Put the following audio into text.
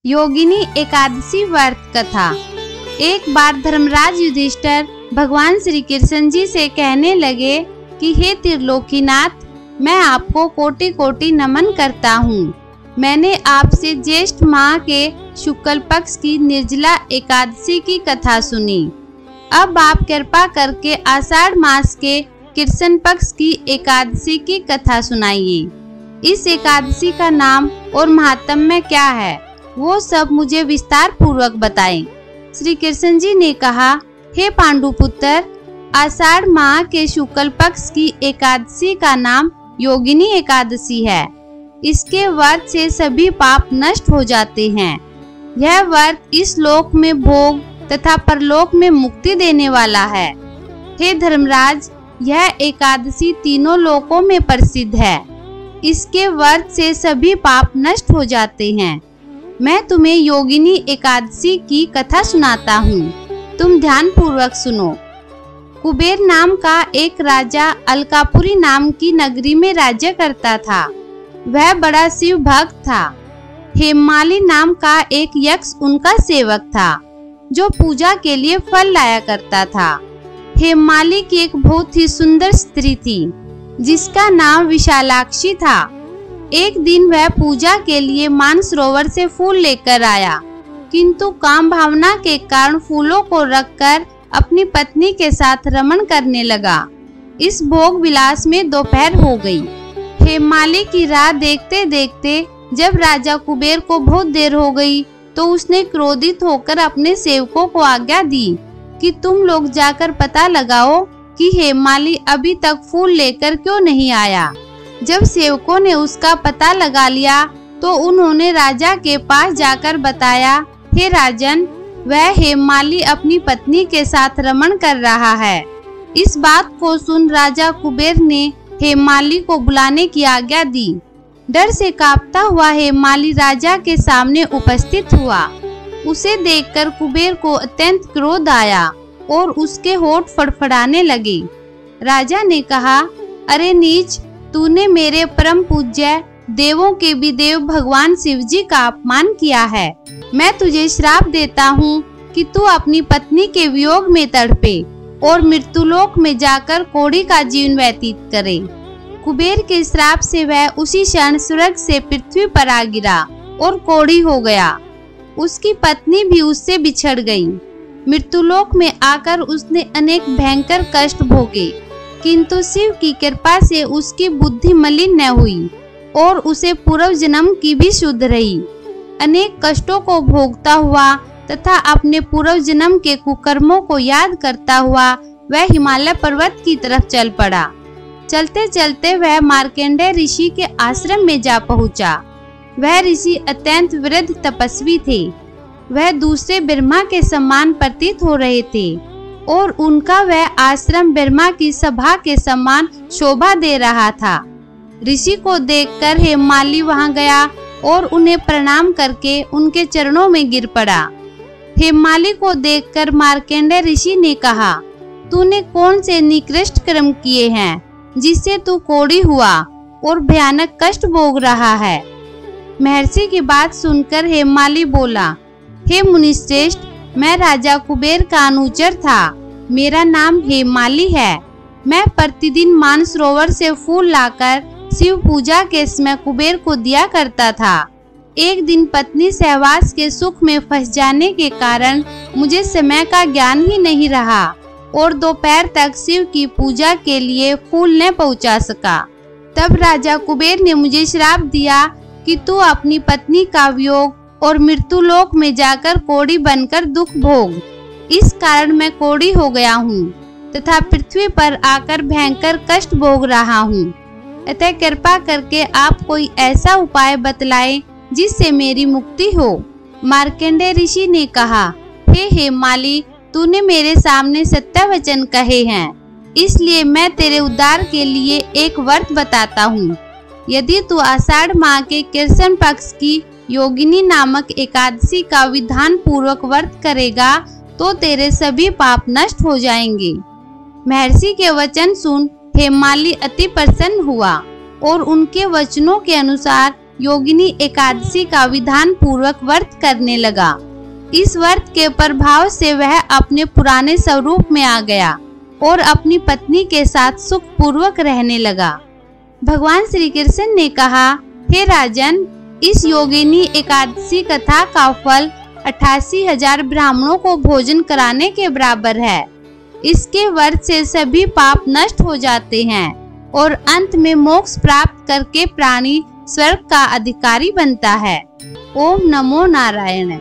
योगिनी एकादशी व्रत कथा। एक बार धर्मराज युधिष्ठिर भगवान श्री कृष्ण जी से कहने लगे कि हे त्रिलोकीनाथ, मैं आपको कोटि कोटि नमन करता हूँ। मैंने आपसे ज्येष्ठ माह के शुक्ल पक्ष की निर्जला एकादशी की कथा सुनी। अब आप कृपा करके आषाढ़ मास के कृष्ण पक्ष की एकादशी की कथा सुनाइए। इस एकादशी का नाम और महात्म्य क्या है, वो सब मुझे विस्तार पूर्वक बताएं। श्री कृष्ण जी ने कहा, हे पांडुपुत्र, आषाढ़ माह के शुक्ल पक्ष की एकादशी का नाम योगिनी एकादशी है। इसके व्रत से सभी पाप नष्ट हो जाते हैं। यह व्रत इस लोक में भोग तथा परलोक में मुक्ति देने वाला है। हे धर्मराज, यह एकादशी तीनों लोकों में प्रसिद्ध है। इसके व्रत से सभी पाप नष्ट हो जाते हैं। मैं तुम्हें योगिनी एकादशी की कथा सुनाता हूँ, तुम ध्यान पूर्वक सुनो। कुबेर नाम का एक राजा अलकापुरी नाम की नगरी में राज्य करता था। वह बड़ा शिव भक्त था। हेममाली नाम का एक यक्ष उनका सेवक था, जो पूजा के लिए फल लाया करता था। हेममाली की एक बहुत ही सुंदर स्त्री थी, जिसका नाम विशालाक्षी था। एक दिन वह पूजा के लिए मानसरोवर से फूल लेकर आया, किंतु काम भावना के कारण फूलों को रखकर अपनी पत्नी के साथ रमण करने लगा। इस भोग विलास में दोपहर हो गई। हेममाली की राह देखते देखते जब राजा कुबेर को बहुत देर हो गई, तो उसने क्रोधित होकर अपने सेवकों को आज्ञा दी कि तुम लोग जाकर पता लगाओ कि हेममाली अभी तक फूल लेकर क्यों नहीं आया। जब सेवकों ने उसका पता लगा लिया, तो उन्होंने राजा के पास जाकर बताया, हे राजन, वह हेममाली अपनी पत्नी के साथ रमण कर रहा है। इस बात को सुन राजा कुबेर ने हेममाली को बुलाने की आज्ञा दी। डर से कांपता हुआ हेममाली राजा के सामने उपस्थित हुआ। उसे देखकर कुबेर को अत्यंत क्रोध आया और उसके होठ फड़फड़ाने लगे। राजा ने कहा, अरे नीच, तूने मेरे परम पूज्य देवों के भी देव भगवान शिव जी का अपमान किया है। मैं तुझे श्राप देता हूँ कि तू अपनी पत्नी के वियोग में तड़पे और मृत्युलोक में जाकर कोढ़ी का जीवन व्यतीत करे। कुबेर के श्राप से वह उसी क्षण स्वर्ग से पृथ्वी पर आ गिरा और कोढ़ी हो गया। उसकी पत्नी भी उससे बिछड़ गई। मृत्युलोक में आकर उसने अनेक भयंकर कष्ट भोगे, किंतु शिव की कृपा से उसकी बुद्धि मलिन न हुई और उसे पूर्व जन्म की भी शुद्ध रही। अनेक कष्टों को भोगता हुआ तथा अपने पूर्व जन्म के कुकर्मों को याद करता हुआ वह हिमालय पर्वत की तरफ चल पड़ा। चलते चलते वह मार्कंडेय ऋषि के आश्रम में जा पहुंचा। वह ऋषि अत्यंत वृद्ध तपस्वी थे। वह दूसरे ब्रह्मा के समान प्रतीत हो रहे थे और उनका वह आश्रम ब्रह्मा की सभा के समान शोभा दे रहा था। ऋषि को देखकर हेममाली वहां गया और उन्हें प्रणाम करके उनके चरणों में गिर पड़ा। हेममाली को देखकर मार्कंडेय ऋषि ने कहा, तूने कौन से निकृष्ट कर्म किए हैं जिससे तू कोढ़ी हुआ और भयानक कष्ट भोग रहा है। महर्षि की बात सुनकर हेममाली बोला, हे मुनिश्रेष्ठ, मैं राजा कुबेर का अनुचर था। मेरा नाम हेममाली है। मैं प्रतिदिन मानसरोवर से फूल लाकर शिव पूजा के समय कुबेर को दिया करता था। एक दिन पत्नी सहवास के सुख में फंस जाने के कारण मुझे समय का ज्ञान ही नहीं रहा और दोपहर तक शिव की पूजा के लिए फूल न पहुंचा सका। तब राजा कुबेर ने मुझे श्राप दिया कि तू अपनी पत्नी का वियोग और मृत्युलोक में जाकर कोढ़ी बनकर दुख भोग। इस कारण मैं कोढ़ी हो गया हूँ तथा पृथ्वी पर आकर भयंकर कष्ट भोग रहा हूँ। अतः कृपा करके आप कोई ऐसा उपाय बतलाएं जिससे मेरी मुक्ति हो। मार्कंडेय ऋषि ने कहा, हे हेममाली, तूने मेरे सामने सत्य वचन कहे हैं, इसलिए मैं तेरे उद्धार के लिए एक व्रत बताता हूँ। यदि तू आषाढ़ माह के कृष्ण पक्ष की योगिनी नामक एकादशी का विधान पूर्वक व्रत करेगा, तो तेरे सभी पाप नष्ट हो जाएंगे। महर्षि के वचन सुन हेममाली अति प्रसन्न हुआ और उनके वचनों के अनुसार योगिनी एकादशी का विधान पूर्वक व्रत करने लगा। इस व्रत के प्रभाव से वह अपने पुराने स्वरूप में आ गया और अपनी पत्नी के साथ सुख पूर्वक रहने लगा। भगवान श्री कृष्ण ने कहा, हे राजन, इस योगिनी एकादशी कथा का फल 88,000 ब्राह्मणों को भोजन कराने के बराबर है। इसके व्रत से सभी पाप नष्ट हो जाते हैं और अंत में मोक्ष प्राप्त करके प्राणी स्वर्ग का अधिकारी बनता है। ओम नमो नारायण।